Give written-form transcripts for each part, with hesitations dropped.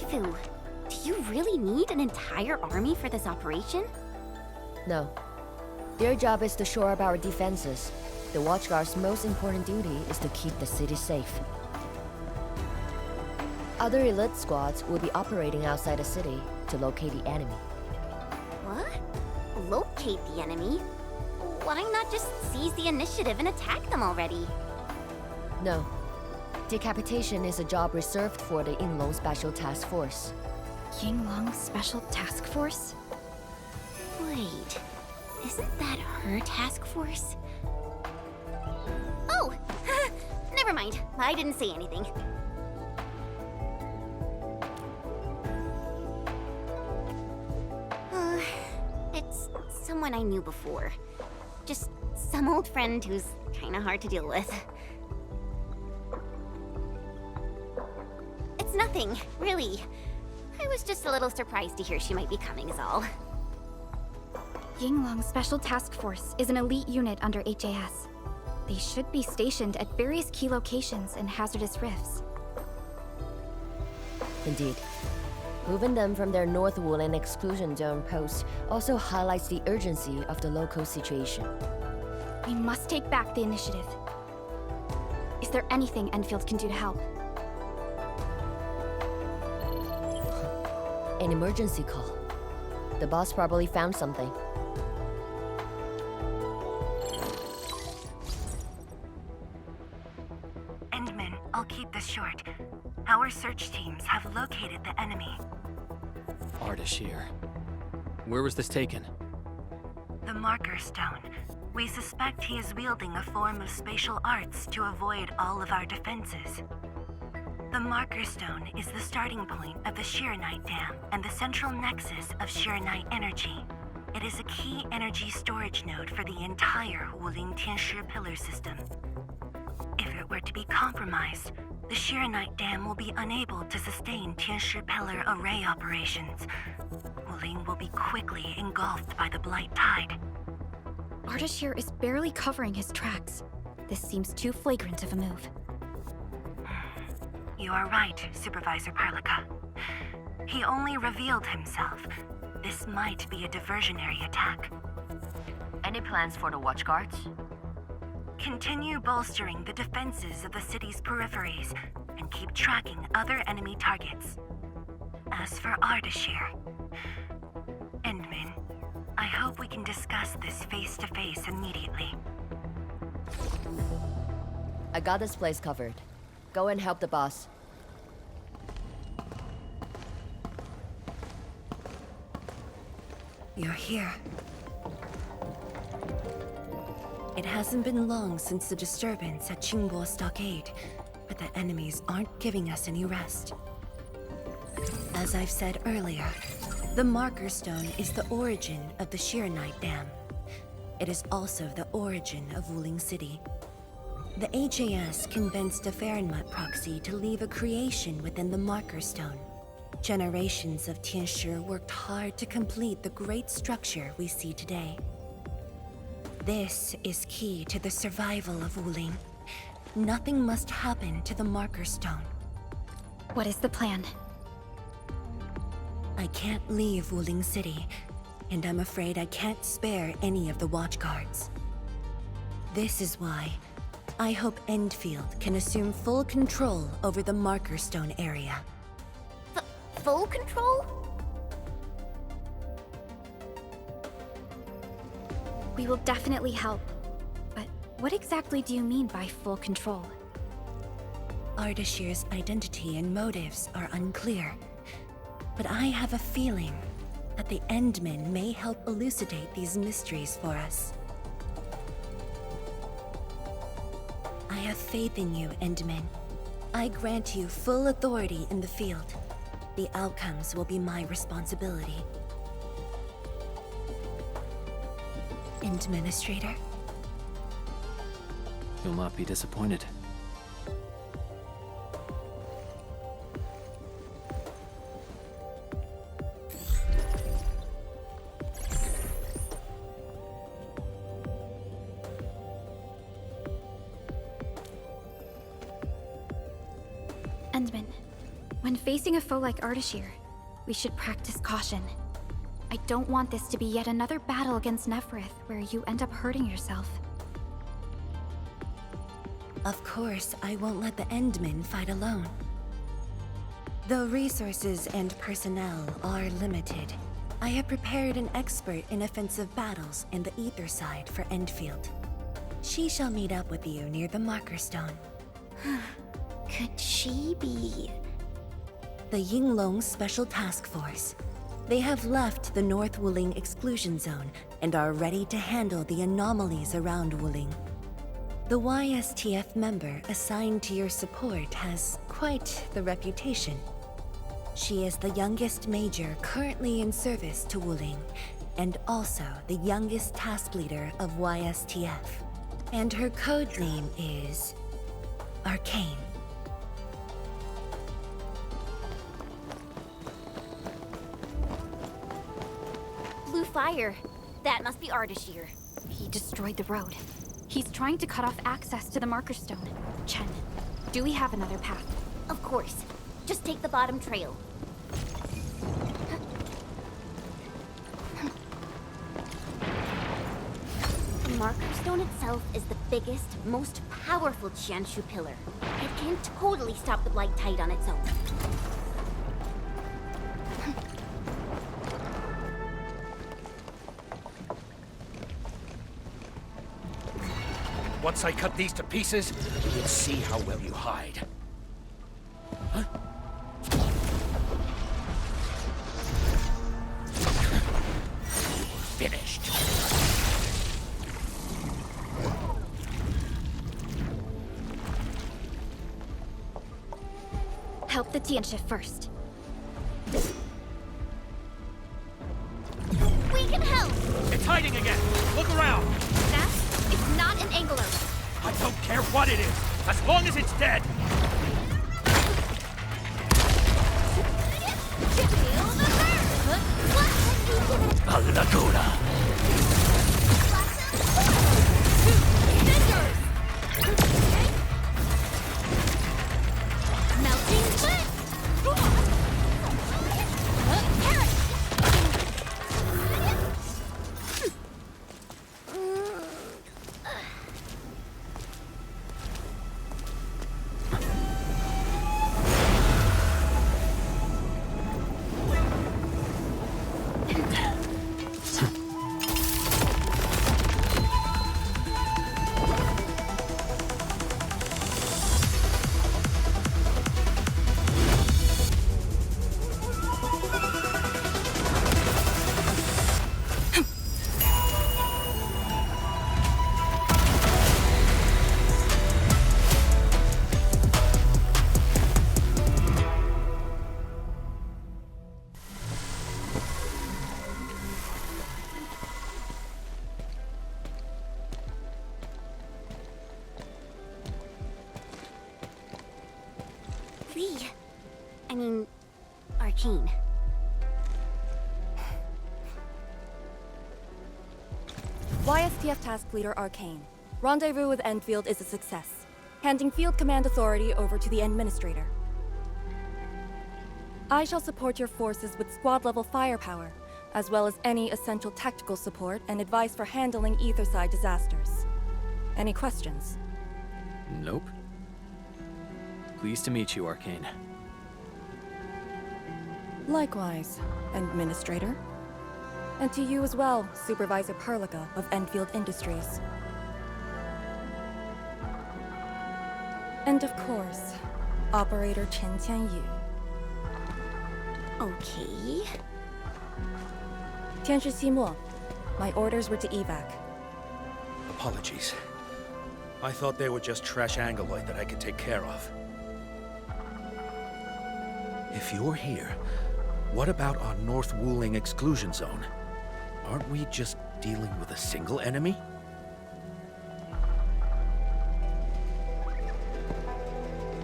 Shifu, do you really need an entire army for this operation? No. Their job is to shore up our defenses. The Watchguard's most important duty is to keep the city safe. Other elite squads will be operating outside the city to locate the enemy. What? Locate the enemy? Why not just seize the initiative and attack them already? No. Decapitation is a job reserved for the Yinglong Special Task Force. Yinglong Special Task Force? Wait, isn't that her task force? Oh! Never mind, I didn't say anything. It's someone I knew before. Just some old friend who's kinda hard to deal with. It's nothing, really. I was just a little surprised to hear she might be coming is all. Yinglong Special Task Force is an elite unit under HAS. They should be stationed at various key locations in hazardous rifts. Indeed. Moving them from their North Woolen exclusion zone post also highlights the urgency of the local situation. We must take back the initiative. Is there anything Endfield can do to help? An emergency call. The boss probably found something. Endman, I'll keep this short. Our search teams have located the enemy. Ardashir. Where was this taken? The Marker Stone. We suspect he is wielding a form of spatial arts to avoid all of our defenses. The Marker Stone is the starting point of the Shiranite Dam and the central nexus of Shiranite energy. It is a key energy storage node for the entire Wulin Tianshi pillar system. If it were to be compromised, the Shiranite Dam will be unable to sustain Tianshi pillar array operations. Wulin will be quickly engulfed by the Blight Tide. Ardashir is barely covering his tracks. This seems too flagrant of a move. You are right, Supervisor Parlika. He only revealed himself. This might be a diversionary attack. Any plans for the Watchguards? Continue bolstering the defenses of the city's peripheries and keep tracking other enemy targets. As for Ardashir, Endman, I hope we can discuss this face-to-face immediately. I got this place covered. Go and help the boss. You're here. It hasn't been long since the disturbance at Qingbo Stockade, but the enemies aren't giving us any rest. As I've said earlier, the Marker Stone is the origin of the Shiranite Dam. It is also the origin of Wuling City. The HAS convinced a Fahrenheit proxy to leave a creation within the Marker Stone. Generations of Tianshi worked hard to complete the great structure we see today. This is key to the survival of Wuling. Nothing must happen to the Marker Stone. What is the plan? I can't leave Wuling City, and I'm afraid I can't spare any of the Watchguards. This is why I hope Endfield can assume full control over the Marker Stone area. Full control? We will definitely help. But what exactly do you mean by full control? Ardashir's identity and motives are unclear, but I have a feeling that the Endmen may help elucidate these mysteries for us. I have faith in you, Endmen. I grant you full authority in the field. The outcomes will be my responsibility. Administrator? You'll not be disappointed. When facing a foe like Ardashir, we should practice caution. I don't want this to be yet another battle against Neferith where you end up hurting yourself. Of course, I won't let the Endmen fight alone. Though resources and personnel are limited, I have prepared an expert in offensive battles in the Ether side for Endfield. She shall meet up with you near the Marker Stone. Could she be... The Yinglong Special Task Force. They have left the North Wuling exclusion zone and are ready to handle the anomalies around Wuling. The YSTF member assigned to your support has quite the reputation. She is the youngest major currently in service to Wuling, and also the youngest task leader of YSTF. And her code name is... Arcane. Blue fire. That must be Ardashir. He destroyed the road. He's trying to cut off access to the Marker Stone. Chen, do we have another path? Of course. Just take the bottom trail. The Marker Stone itself is the biggest, most powerful Qianshu pillar. It can totally stop the Blight Tide on its own. Once I cut these to pieces, we'll see how well you hide. Huh? Finished. Help the Tiansha first. We can help! It's hiding again! Look around! That is not an angler. I don't care what it is, as long as it's dead! A Laguna! Arcane. YSTF Task Leader Arcane. Rendezvous with Endfield is a success. Handing field command authority over to the Administrator. I shall support your forces with squad-level firepower, as well as any essential tactical support and advice for handling Etherside disasters. Any questions? Nope. Pleased to meet you, Arcane. Likewise, Administrator. And to you as well, Supervisor Perlica of Endfield Industries. And of course, Operator Chen Tianyu. Okay. Tianshi Simo, my orders were to evac. Apologies. I thought they were just trash Angoloid that I could take care of. If you're here, what about our North Wuling exclusion zone? Aren't we just dealing with a single enemy?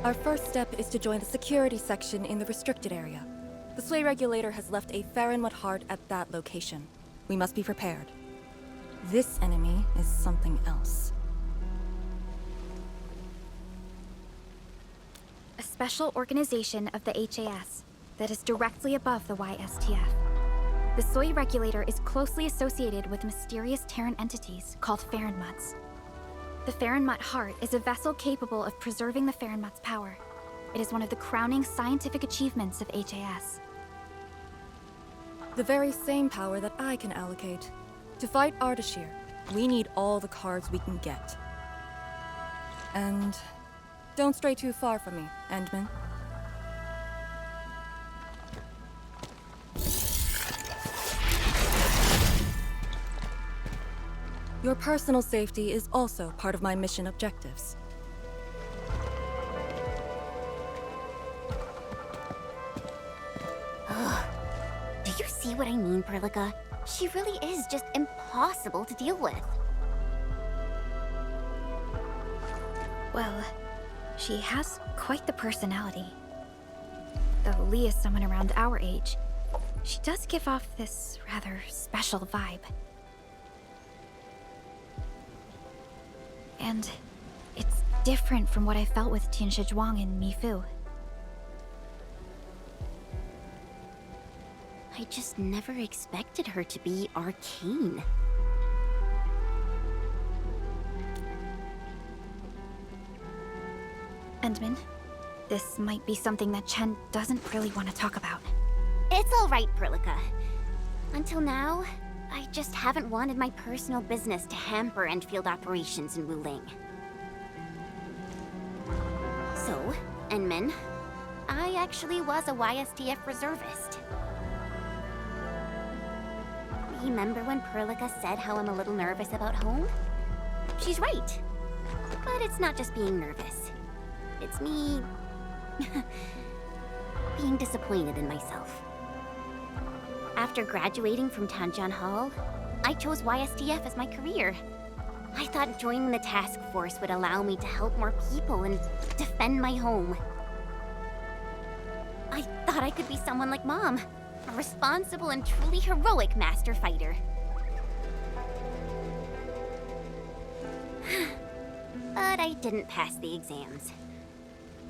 Our first step is to join the security section in the restricted area. The Sway Regulator has left a Farinwood heart at that location. We must be prepared. This enemy is something else. special organization of the HAS that is directly above the YSTF. The Soy Regulator is closely associated with mysterious Terran entities called Farenmuts. The Farenmut Heart is a vessel capable of preserving the Farenmut's power. It is one of the crowning scientific achievements of HAS. The very same power that I can allocate. To fight Ardashir, we need all the cards we can get. And don't stray too far from me, Endman. Your personal safety is also part of my mission objectives. Do you see what I mean, Perlica? She really is just impossible to deal with. Well, she has quite the personality. Though Lee is someone around our age, she does give off this rather special vibe. And it's different from what I felt with Tianshi Zhuang and Mi Fu. I just never expected her to be arcane. Endman, this might be something that Chen doesn't really want to talk about. It's all right, Perlica. Until now, I just haven't wanted my personal business to hamper Endfield operations in Wuling. So, Endman, I actually was a YSTF reservist. Remember when Perlica said how I'm a little nervous about home? She's right. But it's not just being nervous. It's me... being disappointed in myself. After graduating from Tanjian Hall, I chose YSTF as my career. I thought joining the task force would allow me to help more people and defend my home. I thought I could be someone like Mom, a responsible and truly heroic master fighter. But I didn't pass the exams.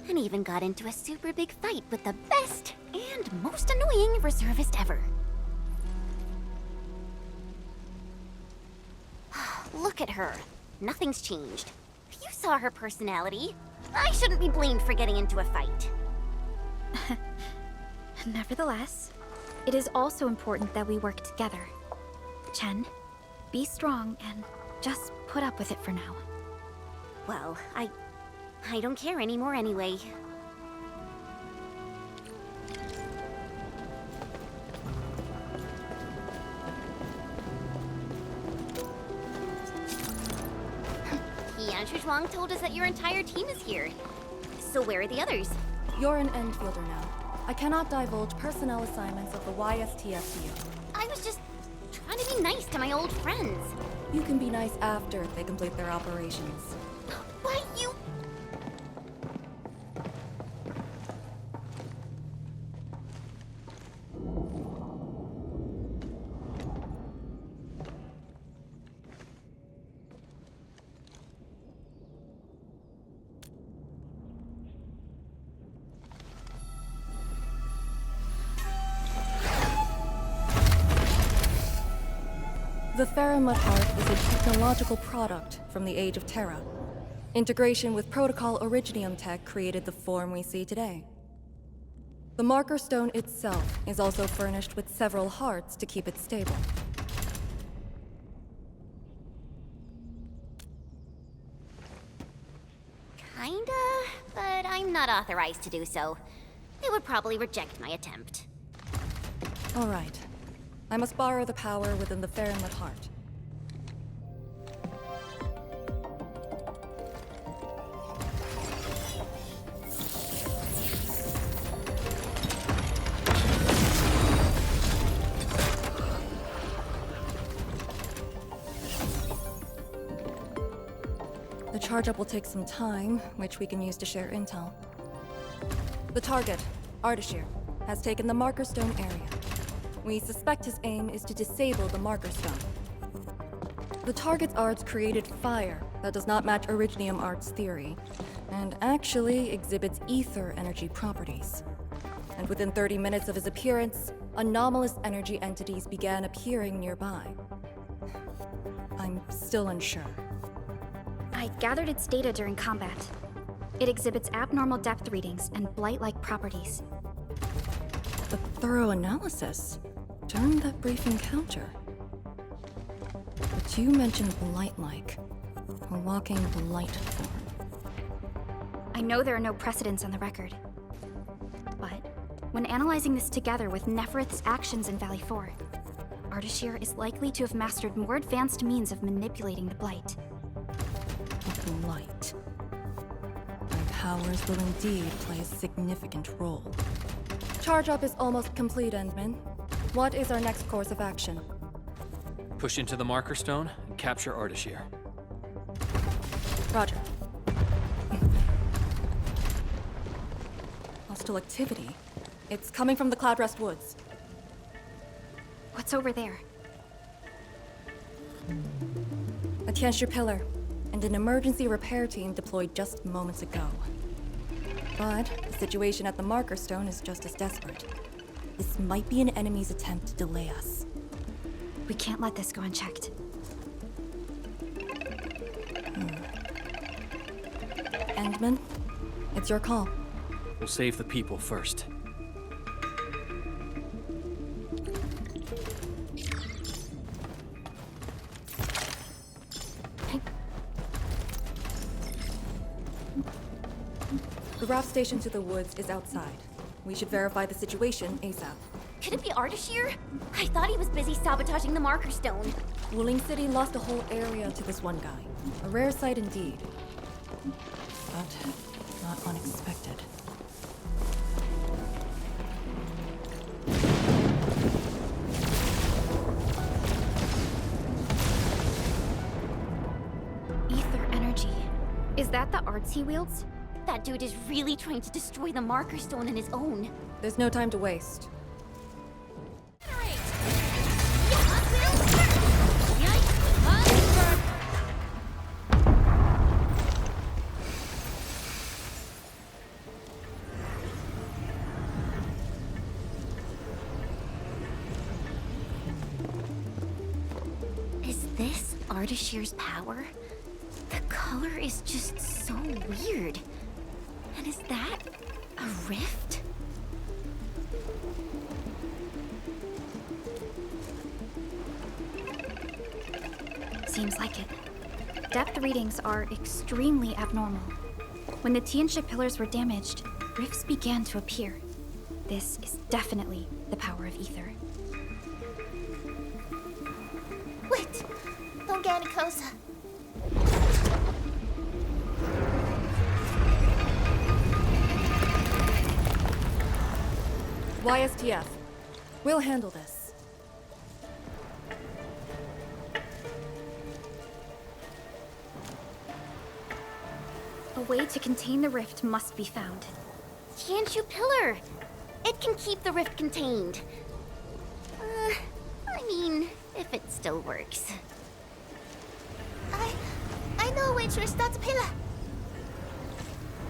And even got into a super big fight with the best and most annoying reservist ever. Look at her. Nothing's changed. You saw her personality. I shouldn't be blamed for getting into a fight. Nevertheless, it is also important that we work together. Chen, be strong and just put up with it for now. Well, I don't care anymore anyway. Tianshi Zhuang told us that your entire team is here. So where are the others? You're an Endfielder now. I cannot divulge personnel assignments of the YSTF to you. I was just trying to be nice to my old friends. You can be nice after they complete their operations. Why, you... The Farenmut Heart is a technological product from the Age of Terra. Integration with Protocol Originium tech created the form we see today. The Marker Stone itself is also furnished with several hearts to keep it stable. Kinda, but I'm not authorized to do so. They would probably reject my attempt. All right. I must borrow the power within the Farenmut Heart. The charge-up will take some time, which we can use to share intel. The target, Ardashir, has taken the Marker Stone area. We suspect his aim is to disable the Marker Stone. The target's arts created fire that does not match Originium Art's theory, and actually exhibits ether energy properties. And within 30 minutes of his appearance, anomalous energy entities began appearing nearby. I'm still unsure. I gathered its data during combat. It exhibits abnormal depth readings and blight-like properties. A thorough analysis during that brief encounter. But you mentioned blight-like, a walking blight form. I know there are no precedents on the record. But when analyzing this together with Neferith's actions in Valley 4, Ardashir is likely to have mastered more advanced means of manipulating the blight. Blight. My powers will indeed play a significant role. Charge up is almost complete, Endman. What is our next course of action? Push into the marker stone and capture Ardashir. Roger. Hostile activity. It's coming from the Cloudrest Woods. What's over there? A Tianshi pillar, and an emergency repair team deployed just moments ago. But the situation at the marker stone is just as desperate. This might be an enemy's attempt to delay us. We can't let this go unchecked. Endman, it's your call. We'll save the people first. The raft station to the woods is outside. We should verify the situation ASAP. Could it be Ardashir? I thought he was busy sabotaging the marker stone. Wuling City lost a whole area to this one guy. A rare sight indeed. But not unexpected. Ether energy. Is that the arts he wields? That dude is really trying to destroy the marker stone on his own. There's no time to waste. Is this Ardashir's power? The color is just so weird. And is that a rift? Seems like it. Depth readings are extremely abnormal. When the Tianshi pillars were damaged, rifts began to appear. This is definitely the power of ether. Wait! Don't get any closer. YSTF. We'll handle this. A way to contain the rift must be found. Tianshu pillar! It can keep the rift contained. I mean, if it still works. I know which is that pillar.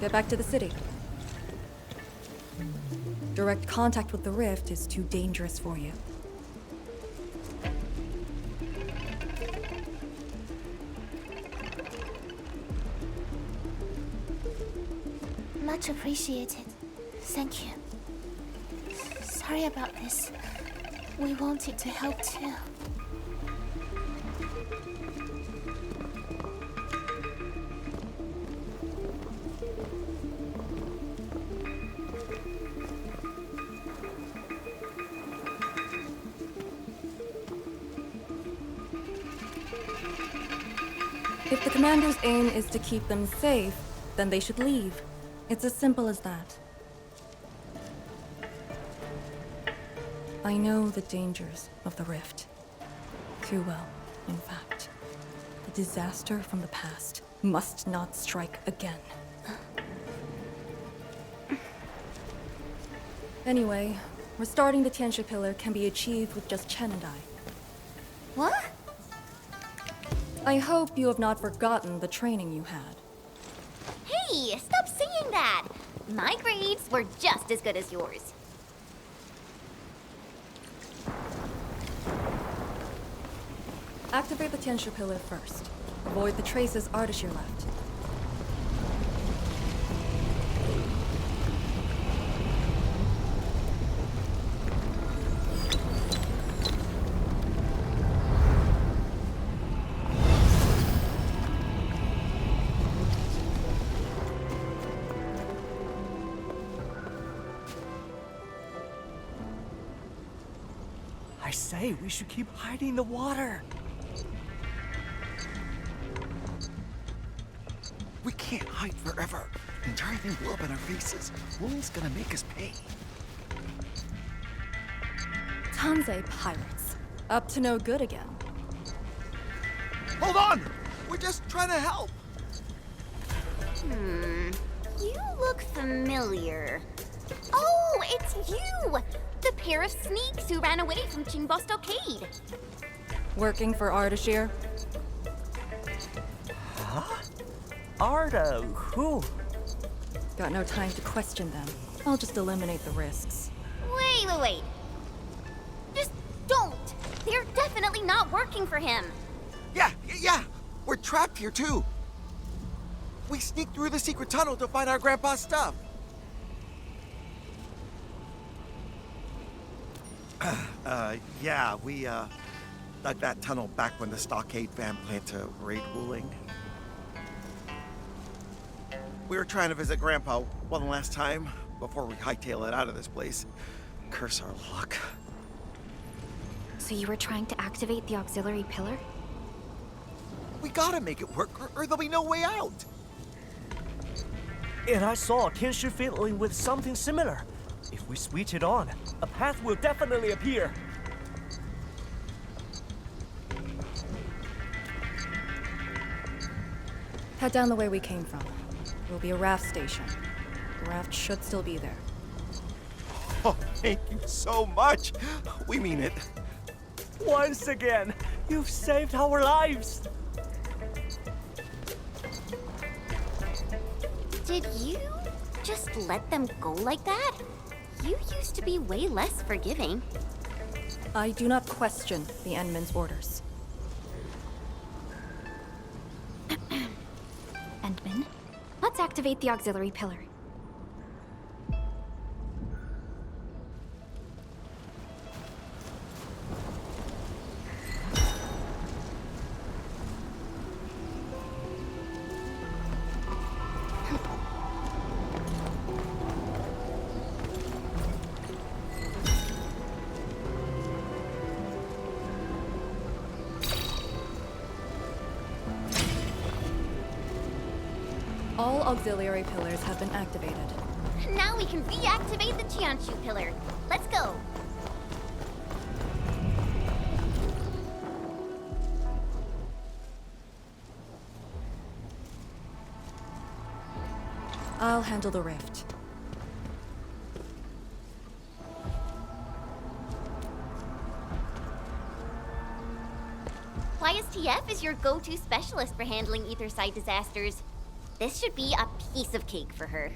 Get back to the city. Direct contact with the rift is too dangerous for you. Much appreciated. Thank you. Sorry about this. We wanted to help too. If the commander's aim is to keep them safe, then they should leave. It's as simple as that. I know the dangers of the rift. Too well, in fact. The disaster from the past must not strike again. Anyway, restarting the Tianshi pillar can be achieved with just Chen and I. What? I hope you have not forgotten the training you had. Hey, stop saying that! My grades were just as good as yours. Activate the Tianshu pillar first. Avoid the traces Ardashir left. I say, we should keep hiding in the water. We can't hide forever. The entire thing blew up in our faces. Ulin's gonna make us pay. Tanzai pirates. Up to no good again. Hold on! We're just trying to help. You look familiar. Oh, it's you! The pair of sneaks who ran away from Qingbo Stockade. Working for Ardashir? Arda, who? Got no time to question them. I'll just eliminate the risks. Wait. Just don't! They're definitely not working for him. Yeah. We're trapped here too. We sneaked through the secret tunnel to find our grandpa's stuff. We dug that tunnel back when the Stockade fam planned to raid Wuling. We were trying to visit Grandpa one last time before we hightail it out of this place. Curse our luck. So you were trying to activate the auxiliary pillar? We gotta make it work, or there'll be no way out. And I saw Tianshu fiddling with something similar. If we switch it on, a path will definitely appear. Head down the way we came from. There'll be a raft station. The raft should still be there. Oh, thank you so much. We mean it. Once again, you've saved our lives. Did you just let them go like that? You used to be way less forgiving. I do not question the Endman's orders. Endman, let's activate the auxiliary pillar. All auxiliary pillars have been activated. Now we can reactivate the Tianshu pillar. Let's go. I'll handle the rift. YSTF is your go-to specialist for handling Etherside disasters. This should be a piece of cake for her.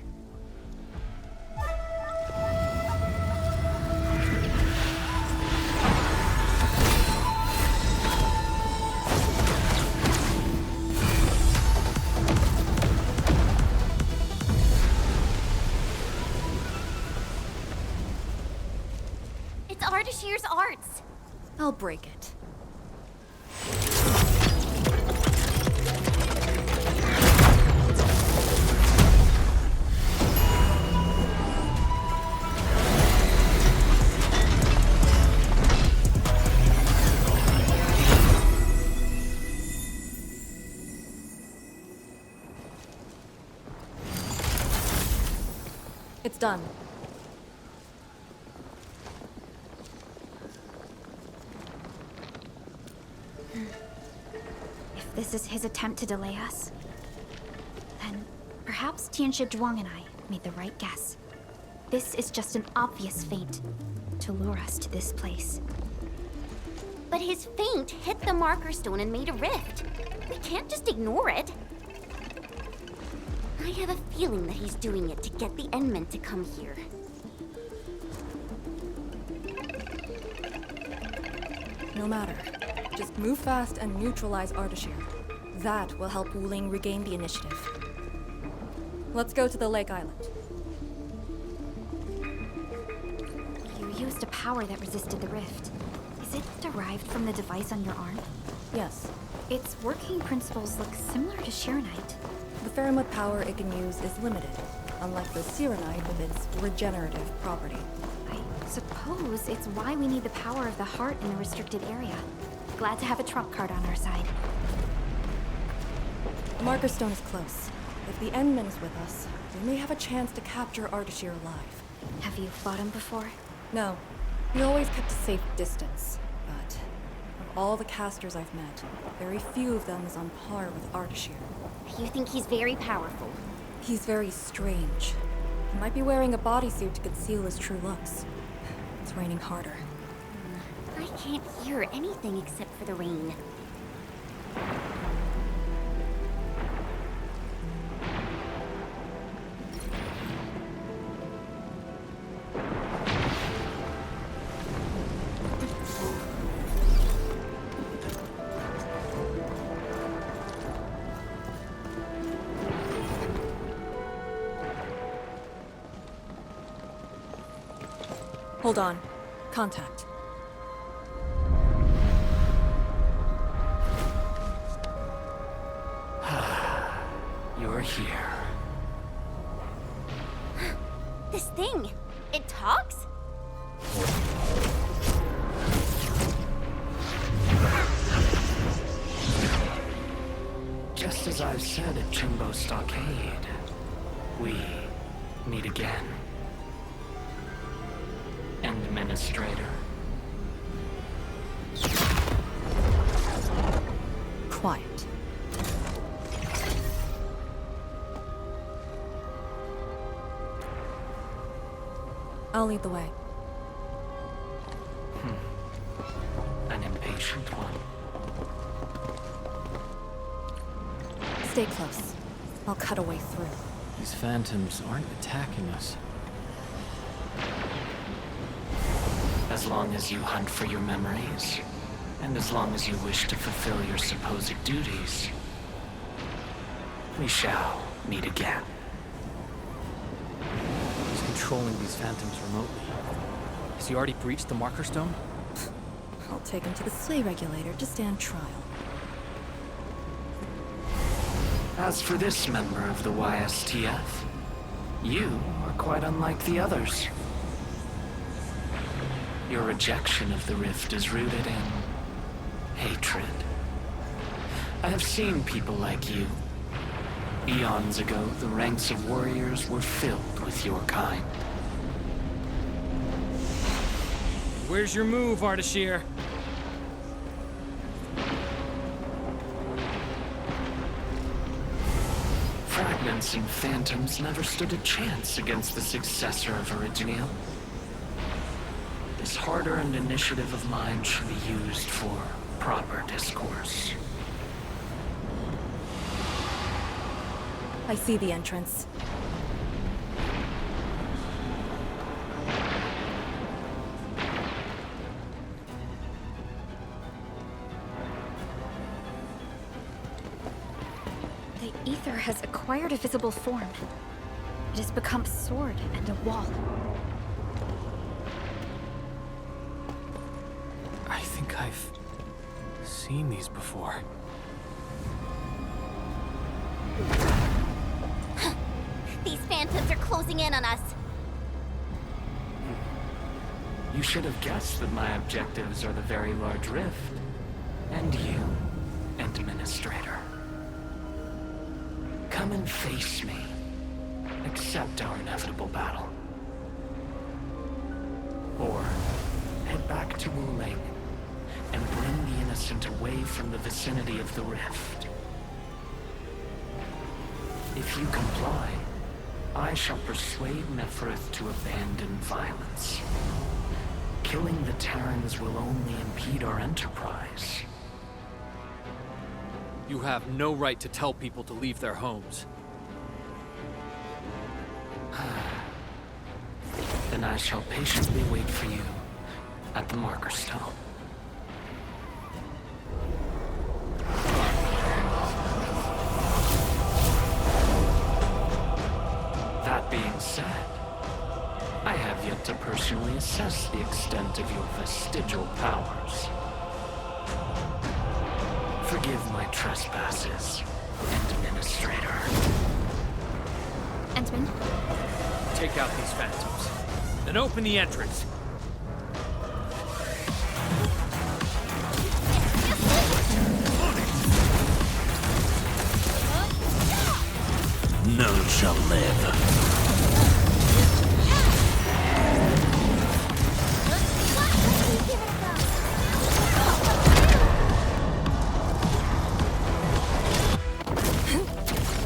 It's Ardashir's arts. I'll break it. It's done. If this is his attempt to delay us, then perhaps Tianshi Zhuang and I made the right guess. This is just an obvious feint to lure us to this place. But his feint hit the marker stone and made a rift. We can't just ignore it. I have a feeling that he's doing it to get the Endmen to come here. No matter. Just move fast and neutralize Ardashir. That will help Wuling regain the initiative. Let's go to the Lake Island. You used a power that resisted the rift. Is it derived from the device on your arm? Yes. Its working principles look similar to Shiranite. The Faramud power it can use is limited, unlike the Sirenite with its regenerative property. I suppose it's why we need the power of the heart in the restricted area. Glad to have a trump card on our side. The marker stone is close. If the Endman is with us, we may have a chance to capture Ardashir alive. Have you fought him before? No. He always kept a safe distance, but of all the casters I've met, very few of them is on par with Ardashir. You think he's very powerful? He's very strange. He might be wearing a bodysuit to conceal his true looks. It's raining harder. I can't hear anything except for the rain. Hold on. Contact. You're here. This thing, it talks? Just as I've said at Chimbo Stockade, we meet again. Administrator. Quiet. I'll lead the way. An impatient one. Stay close. I'll cut a way through. These phantoms aren't attacking us. As long as you hunt for your memories, and as long as you wish to fulfill your supposed duties, we shall meet again. He's controlling these phantoms remotely. Has he already breached the marker stone? I'll take him to the sleigh regulator to stand trial. As for this member of the YSTF, you are quite unlike the others. Your rejection of the rift is rooted in hatred. I have seen people like you. Eons ago, the ranks of warriors were filled with your kind. Where's your move, Ardashir? Fragments and phantoms never stood a chance against the successor of Original. This hard-earned initiative of mine should be used for proper discourse. I see the entrance. The ether has acquired a visible form. It has become a sword and a wall. I think I've seen these before. These phantoms are closing in on us. You should have guessed that my objectives are the very large rift. And you, Administrator. Come and face me. Accept our inevitable battle. Or head back to Wuling and bring the innocent away from the vicinity of the rift. If you comply, I shall persuade Nefereth to abandon violence. killing the Terrans will only impede our enterprise. You have no right to tell people to leave their homes. Then I shall patiently wait for you at the Marker Stone. That being said, I have yet to personally assess the extent of your vestigial powers. Forgive my trespasses, Administrator. Entman, Take out these phantoms. Then open the entrance. None shall live.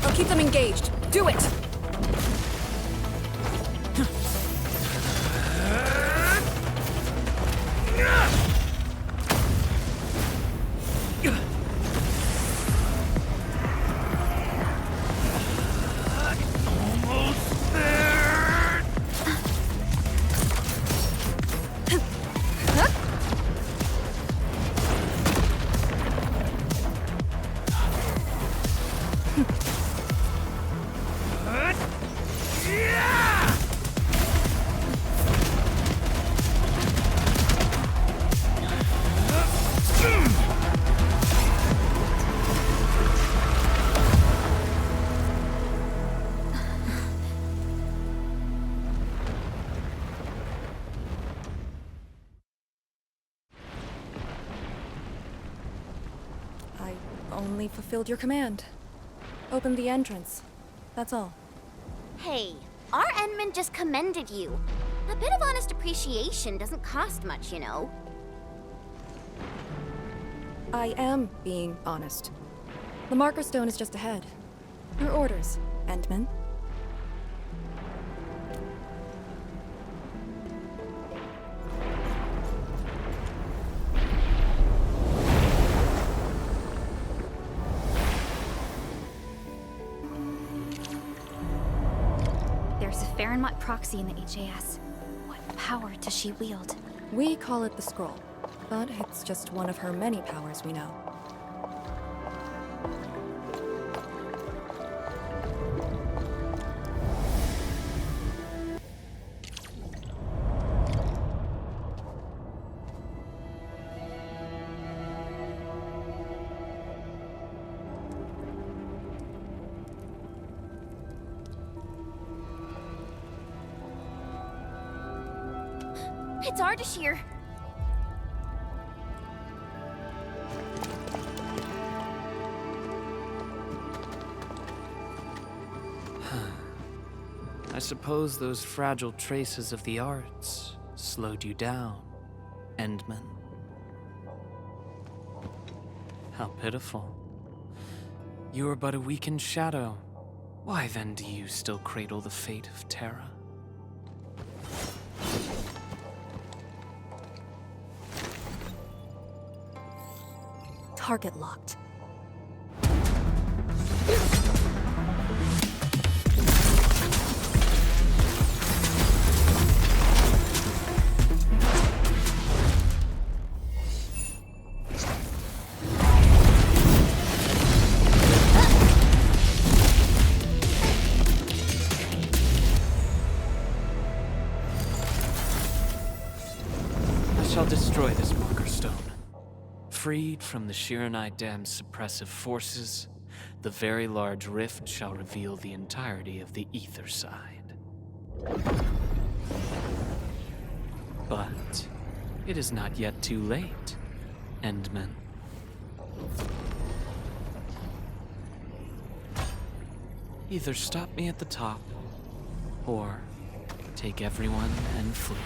I'll keep them engaged. Do it! Only fulfilled your command. Opened the entrance. That's all. Hey, our Endman just commended you. A bit of honest appreciation doesn't cost much, you know. I am being honest. The Marker Stone is just ahead. Your orders, Endman. there's a Farenmut proxy in the HAS. What power does she wield? We call it the Scroll, but it's just one of her many powers we know. It's Ardashir. I suppose those fragile traces of the arts slowed you down, Endman. How pitiful. You are but a weakened shadow. Why then do you still cradle the fate of Terra? Target locked. I shall destroy this marker stone. Freed from the Shiranai Dam's suppressive forces, the very large rift shall reveal the entirety of the ether side. But it is not yet too late, Endman. Either stop me at the top, or take everyone and flee.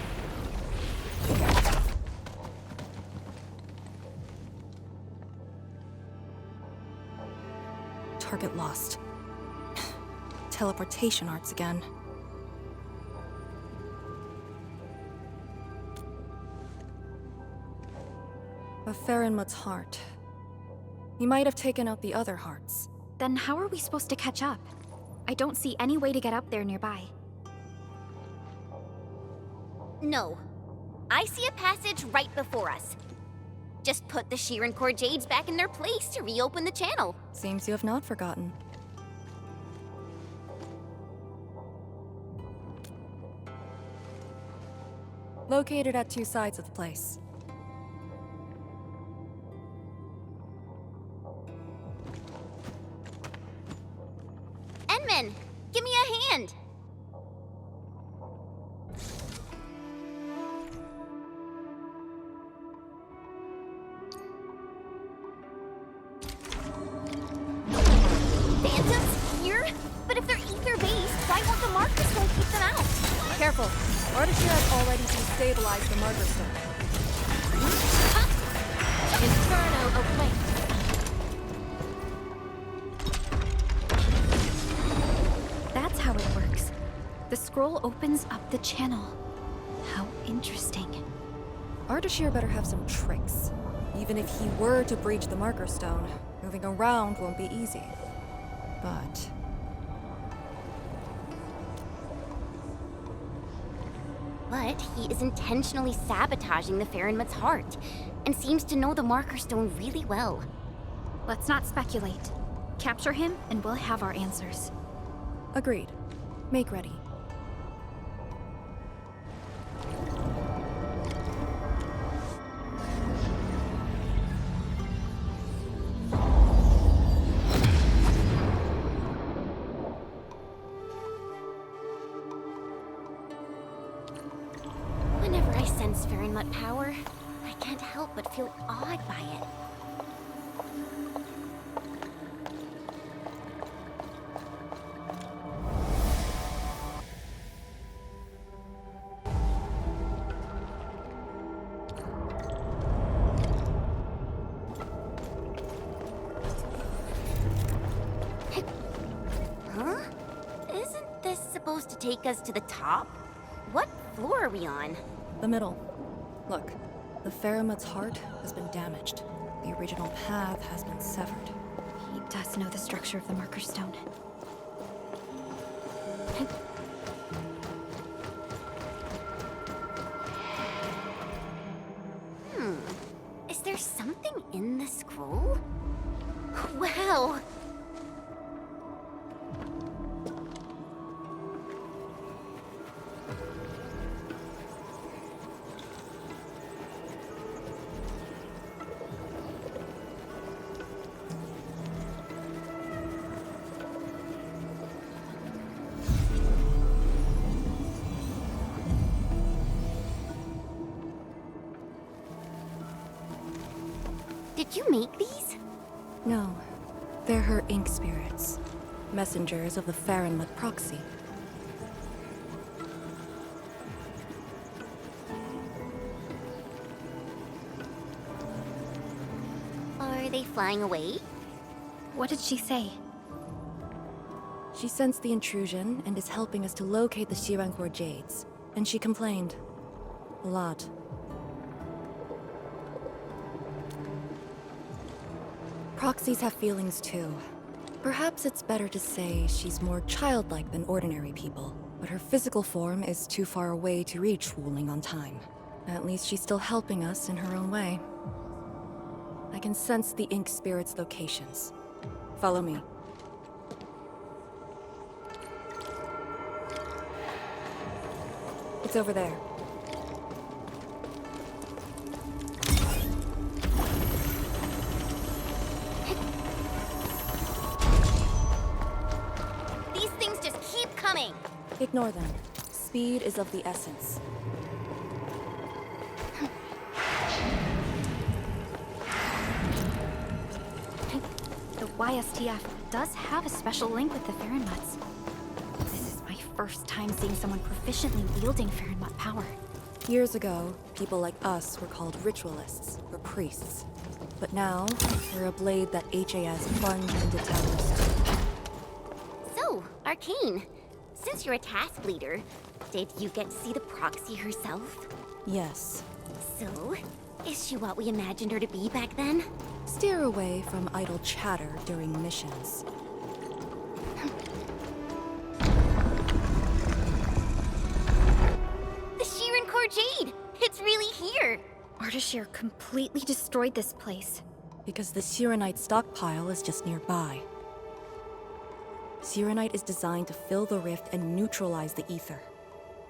Target lost. Teleportation arts again. A Farinmut's heart. He might have taken out the other hearts. Then how are we supposed to catch up? I don't see any way to get up there nearby. No. I see a passage right before us. Just put the Sheeran Core Jades back in their place to reopen the channel. Seems you have not forgotten. Located at two sides of the place. Enman, give me a hand. Phantoms here? But if they're ether-based, why won't the Marker Stone keep them out? Careful! Artichir has already destabilized the Marker Stone. Inferno away. That's how it works. The scroll opens up the channel. How interesting. Artichir better have some tricks. Even if he were to breach the Marker Stone, moving around won't be easy. But... But he is intentionally sabotaging the Farinmut's heart, and seems to know the Marker Stone really well. Let's not speculate. Capture him, and we'll have our answers. agreed. Make ready. Whenever I sense Farinmut power, I can't help but feel awed by it. Huh? Isn't this supposed to take us to the top? What floor are we on? The middle. Look, the Faramut's heart has been damaged. The original path has been severed. He does know the structure of the marker stone. Is there something in the scroll? Wow! Did you make these? No, they're her ink spirits. Messengers of the Farinmut proxy. Are they flying away? What did she say? She sensed the intrusion and is helping us to locate the Shirankor Jades. And she complained. A lot. Proxies have feelings too. Perhaps it's better to say she's more childlike than ordinary people, but her physical form is too far away to reach Wuling on time. At least she's still helping us in her own way. I can sense the ink spirit's locations. Follow me. It's over there. These things just keep coming! Ignore them. Speed is of the essence. The YSTF does have a special link with the Farinmuts. This is my first time seeing someone proficiently wielding Farinmut power. Years ago, people like us were called ritualists, or priests. But now, we're a blade that HAS plunged into Taoist. So, Arcane, since you're a task leader, did you get to see the proxy herself? Yes. So, Is she what we imagined her to be back then? Steer away from idle chatter during missions. The Sheeran Core Jade! It's really here! Ardashir completely destroyed this place. Because the Sirenite stockpile is just nearby. Sirenite is designed to fill the rift and neutralize the ether.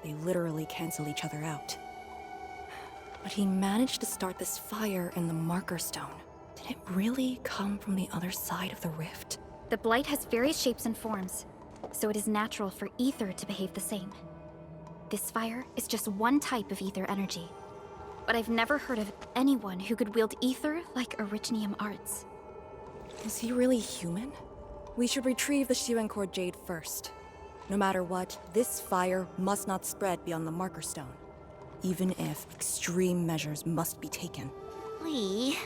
They literally cancel each other out. But he managed to start this fire in the Marker Stone. Did it really come from the other side of the rift? The Blight has various shapes and forms, so it is natural for ether to behave the same. This fire is just one type of ether energy. But I've never heard of anyone who could wield ether like Originium Arts. Is he really human? We should retrieve the Sheeran Core Jade first. No matter what, this fire must not spread beyond the Marker Stone, even if extreme measures must be taken. Lee...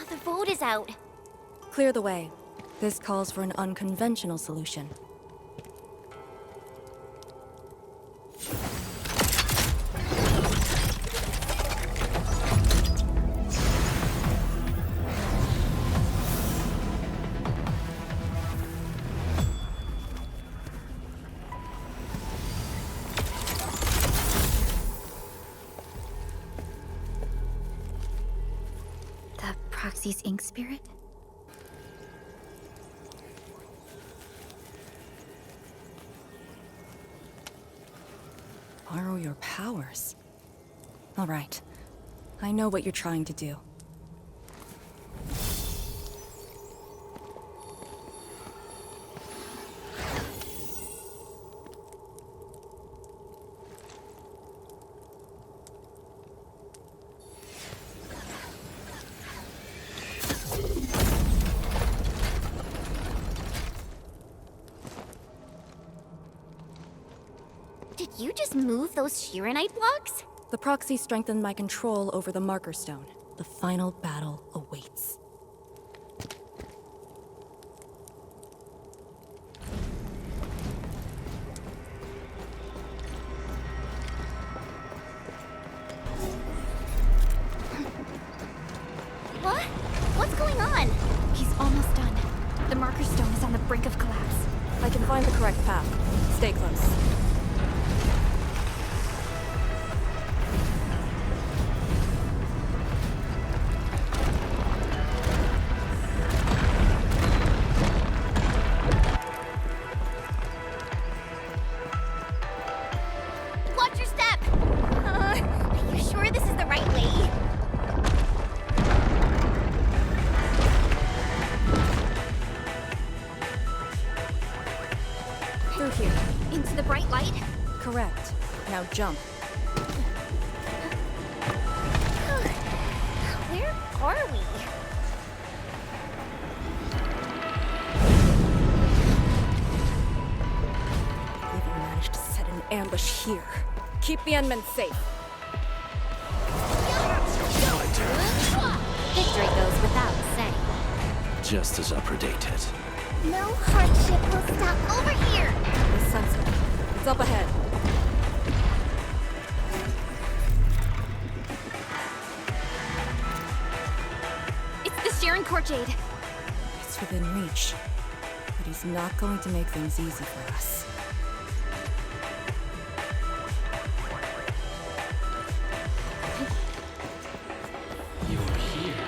The vote is out. Clear the way. This calls for an unconventional solution. The Proxy's ink spirit? Borrow your powers. All right. I know what you're trying to do. Did you just move those Sheeranite blocks? The proxy strengthened my control over the Marker Stone. The final battle awaits. What? What's going on? He's almost done. The Marker Stone is on the brink of collapse. I can find the correct path. Stay close. Watch your step! Are you sure this is the right way? Through here. Into the bright light? Correct. Now jump. Where are we? We've managed to set an ambush here. Keep the Endmen safe. Victory goes without saying. Just as I predicted. No hardship will stop over here! I sense it. It's up ahead. It's the Sheeran Core Jade. It's within reach. But he's not going to make things easy for us. You're here.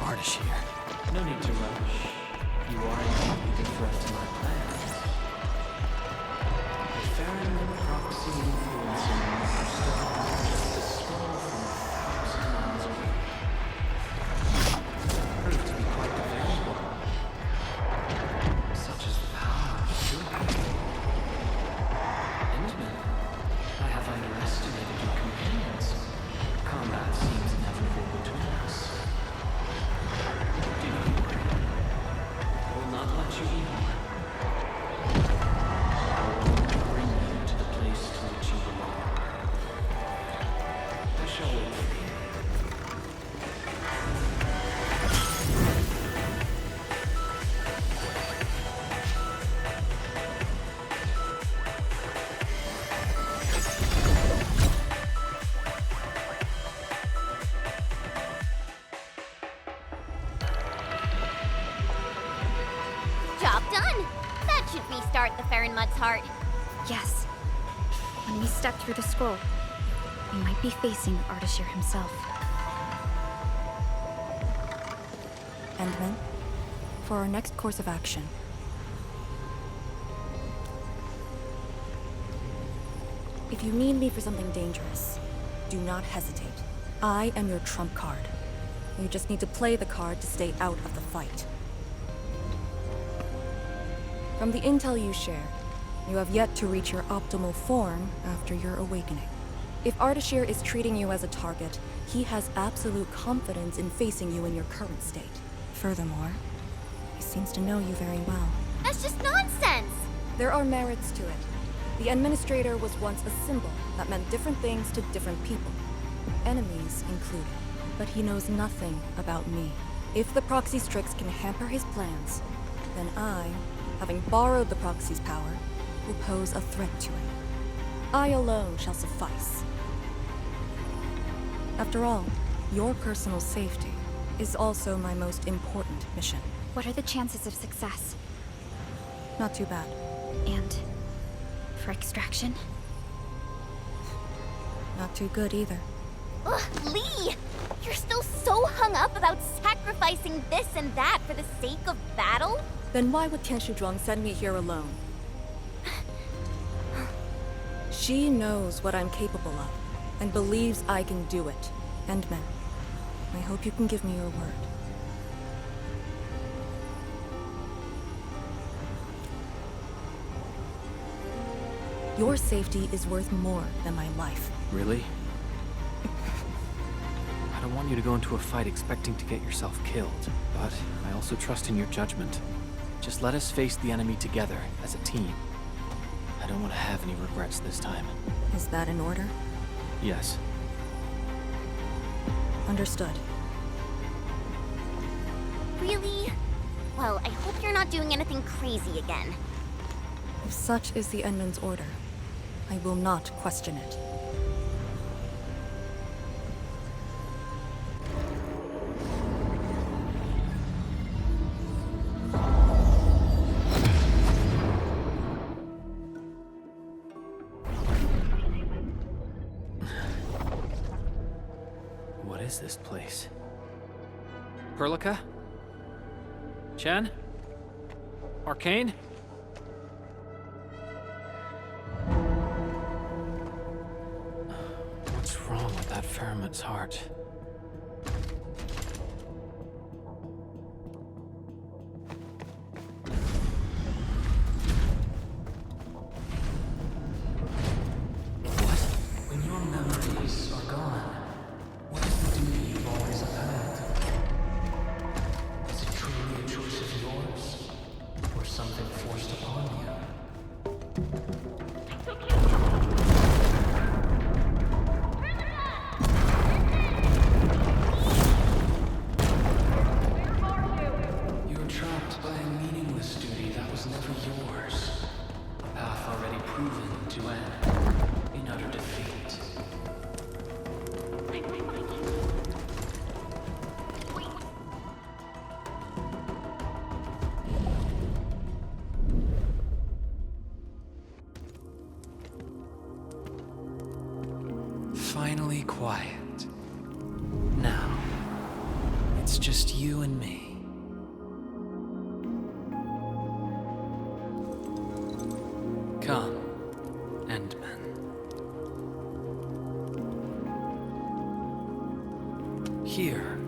Ardashir. No need to rush. You are indeed a threat to my plans. The Farron proxy influencing Marker Stone is just a scroll from 1,000 miles away. Proved to be quite the variable. Such is the power of truth. Endman, I have underestimated your companions. Combat seems inevitable between us. Do not worry. I will not let you eat more. I will only bring you to the place to which you belong. I shall wait for you. start the Farenmud's heart. Yes. When we step through the scroll, we might be facing Ardashir himself. Endman, for our next course of action, if you need me for something dangerous, do not hesitate. I am your trump card. You just need to play the card to stay out of the fight. From the intel you shared, you have yet to reach your optimal form after your awakening. If Ardashir is treating you as a target, he has absolute confidence in facing you in your current state. Furthermore, he seems to know you very well. That's just nonsense! There are merits to it. The Administrator was once a symbol that meant different things to different people, enemies included. But he knows nothing about me. If the Proxy Strix can hamper his plans, then I, having borrowed the Proxy's power, will pose a threat to him. I alone shall suffice. After all, your personal safety is also my most important mission. What are the chances of success? Not too bad. And for extraction? Not too good either. Ugh, Lee! You're still so hung up about sacrificing this and that for the sake of battle? Then why would Tian Shuzhuang send me here alone? She knows what I'm capable of, and believes I can do it. Endman, I hope you can give me your word. Your safety is worth more than my life. Really? I don't want you to go into a fight expecting to get yourself killed, but I also trust in your judgment. Just let us face the enemy together, as a team. I don't want to have any regrets this time. Is that an order? Yes. Understood. Really? Well, I hope you're not doing anything crazy again. If such is the Endman's order, I will not question it. What is this place? Perlica? Chen? Arcane? What's wrong with that Farenmud's heart? When your memories are gone, what is the duty you've always upheld? Is it truly a choice of yours, or something forced upon you? You're trapped by a meaningless duty that was never yours. A path already proven to end in utter defeat. Finally quiet. Now, it's just you and me. Come, Endman. Here,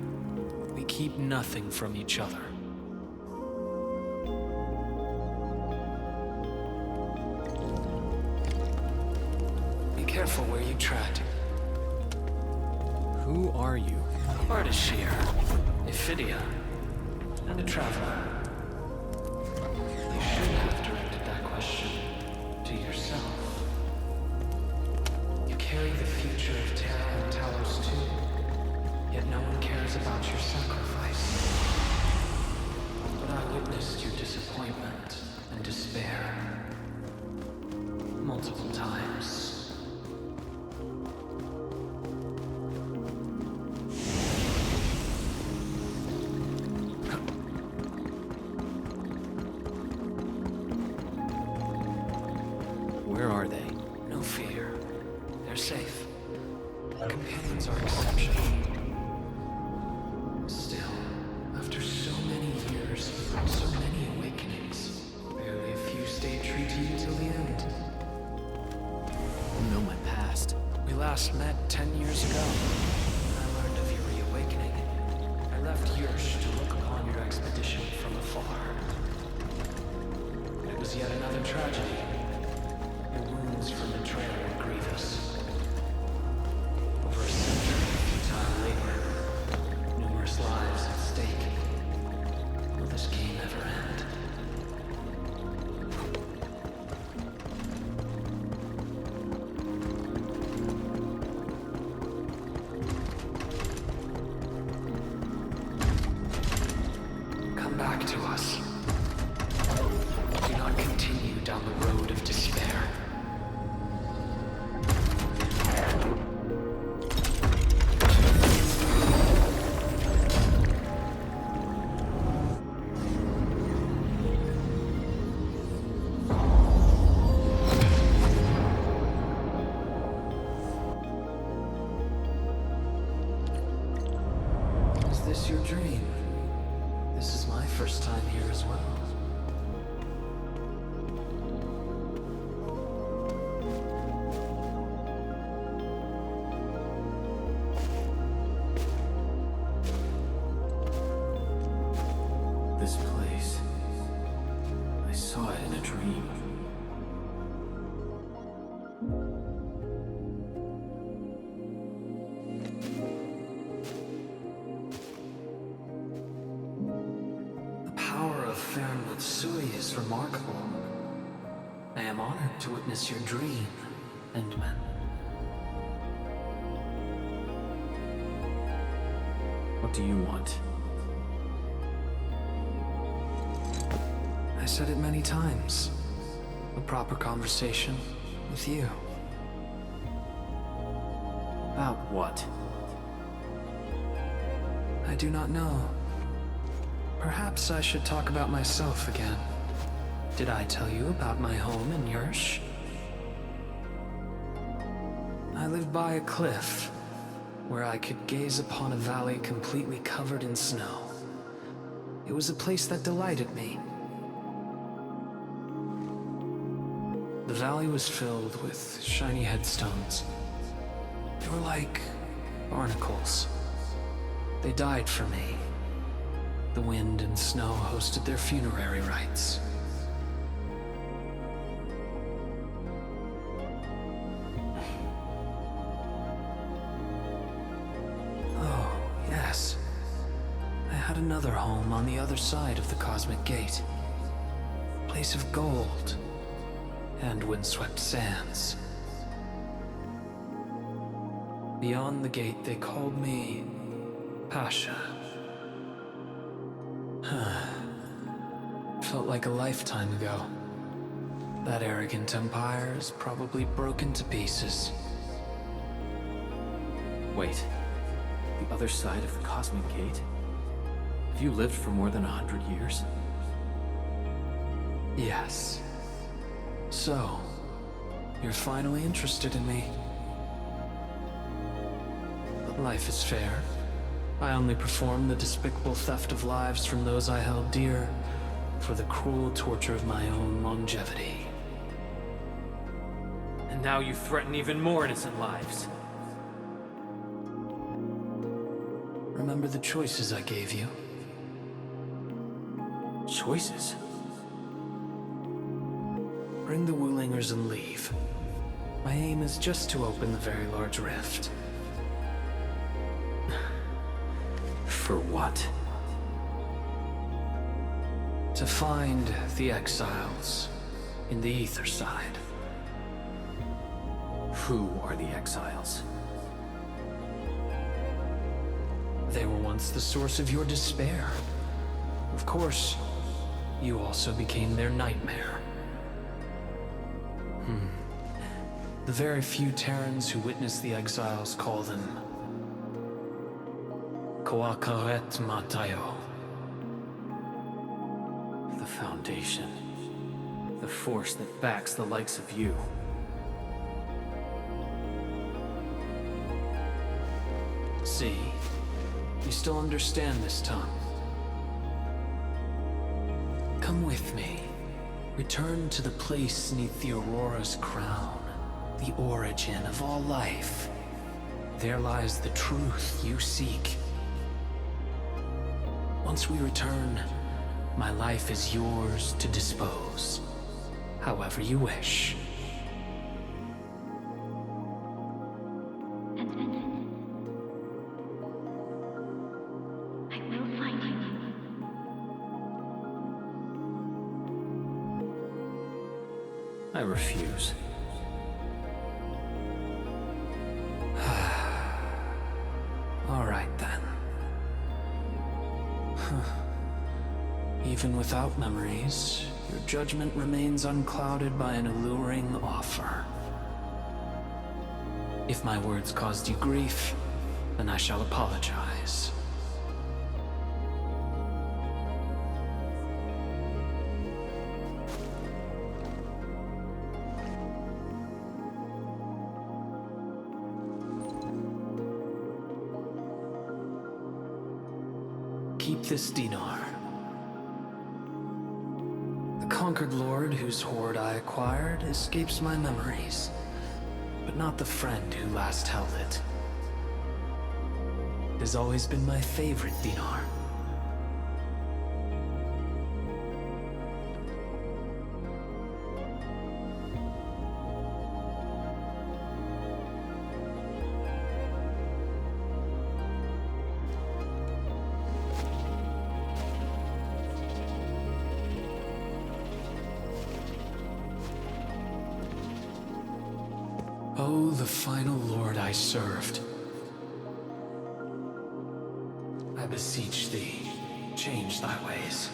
we keep nothing from each other. Be careful where you tread. Who are you? Ardashir, Ephidia, and the Traveler. You should have directed that question to yourself. You carry the future of Terra and Talos too, yet no one cares about your sacrifice. But I witnessed your disappointment and despair multiple times. Companions are exceptional. Still, after so many years, so many awakenings, barely a few stayed true to you till the end. You know my past. We last met 10 years ago. When I learned of your reawakening, I left Yursh to look upon your expedition from afar. It was yet another tragedy. Your wounds from betrayal were grievous. Over a century of futile labor, numerous lives at stake. Will this game ever end? Come back to us. Do not continue down the road of despair. Is this your dream? This is my first time here as well. This place. I saw it in a dream. The power of Fairn Matsui is remarkable. I am honored to witness your dream, Endman. What do you want? I said it many times. A proper conversation with you. About what? I do not know. Perhaps I should talk about myself again. Did I tell you about my home in Yursh? I lived by a cliff, where I could gaze upon a valley completely covered in snow. It was a place that delighted me. The valley was filled with shiny headstones. They were like barnacles. They died for me. The wind and snow hosted their funerary rites. Oh, yes. I had another home on the other side of the Cosmic Gate. A place of gold and windswept sands. Beyond the gate, they called me Pasha. Felt like a lifetime ago. That arrogant empire is probably broken to pieces. Wait. The other side of the Cosmic Gate? Have you lived for more than 100 years? Yes. So, you're finally interested in me. But life is fair. I only perform the despicable theft of lives from those I held dear for the cruel torture of my own longevity. And now you threaten even more innocent lives. Remember the choices I gave you? Choices? Bring the Wulingers and leave. My aim is just to open the very large rift. For what? To find the exiles in the ether side. Who are the exiles? They were once the source of your despair. Of course, you also became their nightmare. The very few Terrans who witness the exiles call them Koakaret Matayo. The Foundation. The force that backs the likes of you. See? You still understand this tongue. Come with me. Return to the place neath the Aurora's crown, the origin of all life. There lies the truth you seek. Once we return, my life is yours to dispose, however you wish. I refuse. All right then. Even without memories, your judgment remains unclouded by an alluring offer. If my words caused you grief, then I shall apologize. Keep this dinar. The conquered lord whose hoard I acquired escapes my memories, but not the friend who last held it. It has always been my favorite dinar. Oh, the final lord I served. I beseech thee, change thy ways.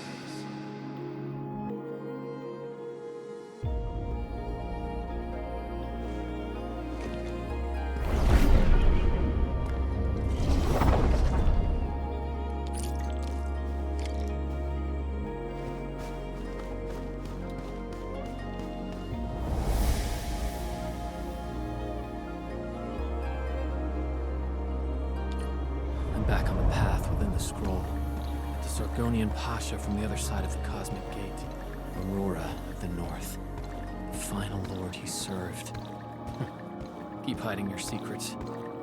Back on the path within the scroll. The Sargonian Pasha from the other side of the Cosmic Gate. Aurora of the North. The final lord he served. Keep hiding your secrets.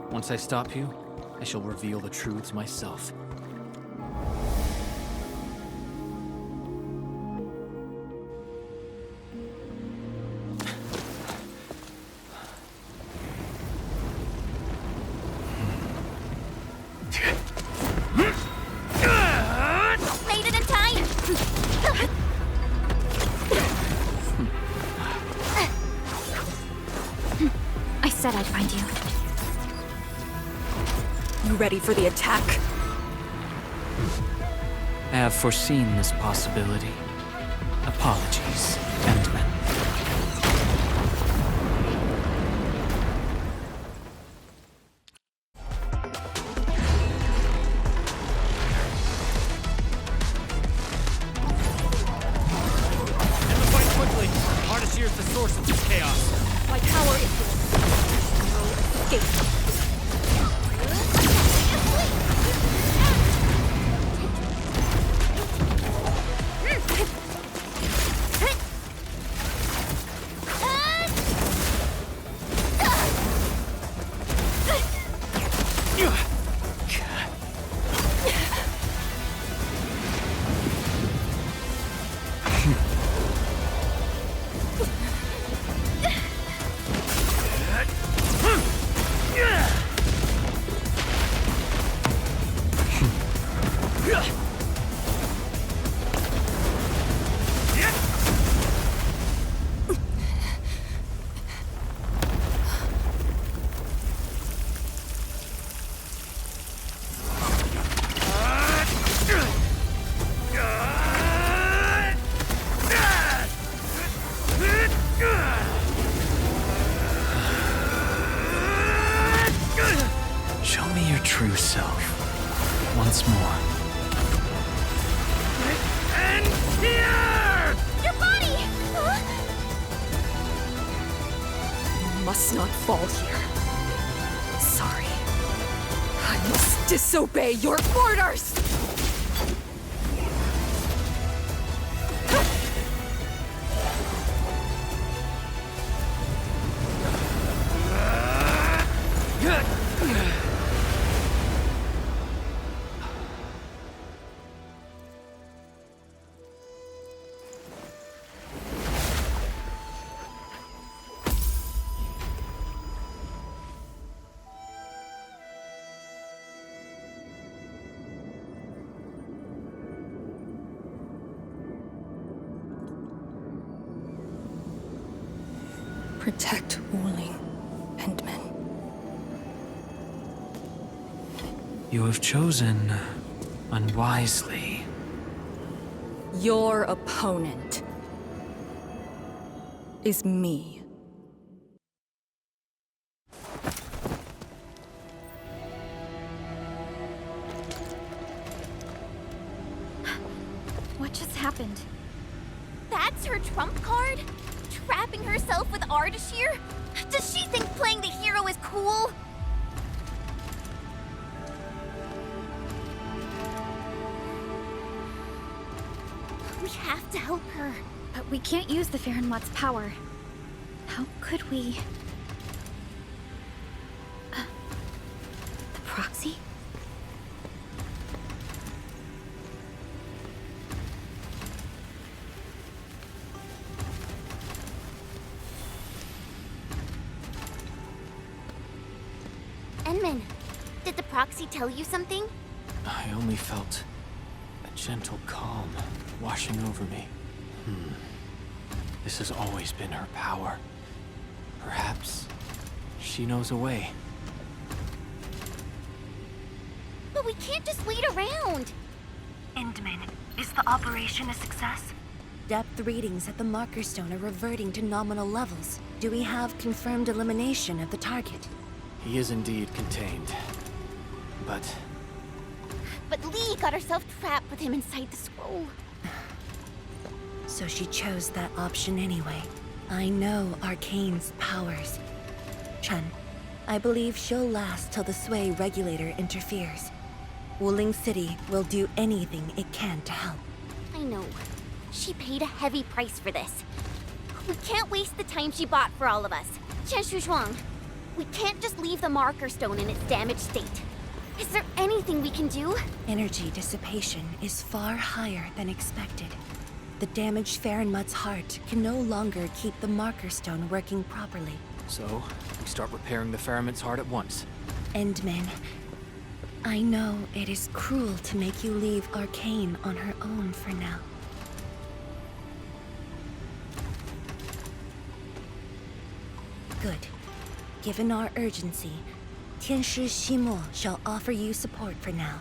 Once I stop you, I shall reveal the truths myself. I'd find you. You ready for the attack? I have foreseen this possibility. Apologies, Endman. End the fight quickly! Artisir is the source of this chaos. My power is here. Escape. Show me your true self. Once more. And here! Your body! You must not fall here. Sorry. I must disobey your orders! Protect Ulin, Endman. You have chosen unwisely. Your opponent is me. What just happened? That's her trump card? Trapping herself with Ardashir? Does she think playing the hero is cool? We have to help her. But we can't use the Farenwat's power. How could we... the proxy? Enman, did the proxy tell you something? I only felt a gentle calm washing over me. This has always been her power. Perhaps she knows a way. But we can't just wait around. Endman, is the operation a success? Depth readings at the marker stone are reverting to nominal levels. Do we have confirmed elimination of the target? He is indeed contained. But Lee got herself trapped with him inside the scroll. So she chose that option anyway. I know Arcane's powers. Chen, I believe she'll last till the Sway regulator interferes. Wuling City will do anything it can to help. I know. She paid a heavy price for this. We can't waste the time she bought for all of us. Chen Shuzhuang, we can't just leave the marker stone in its damaged state. Is there anything we can do? Energy dissipation is far higher than expected. The damaged Farenmut's heart can no longer keep the marker stone working properly. so we start repairing the Faramut's heart at once. Endman, I know it is cruel to make you leave Arcane on her own for now. Good. Given our urgency, Tianshi Ximo shall offer you support for now.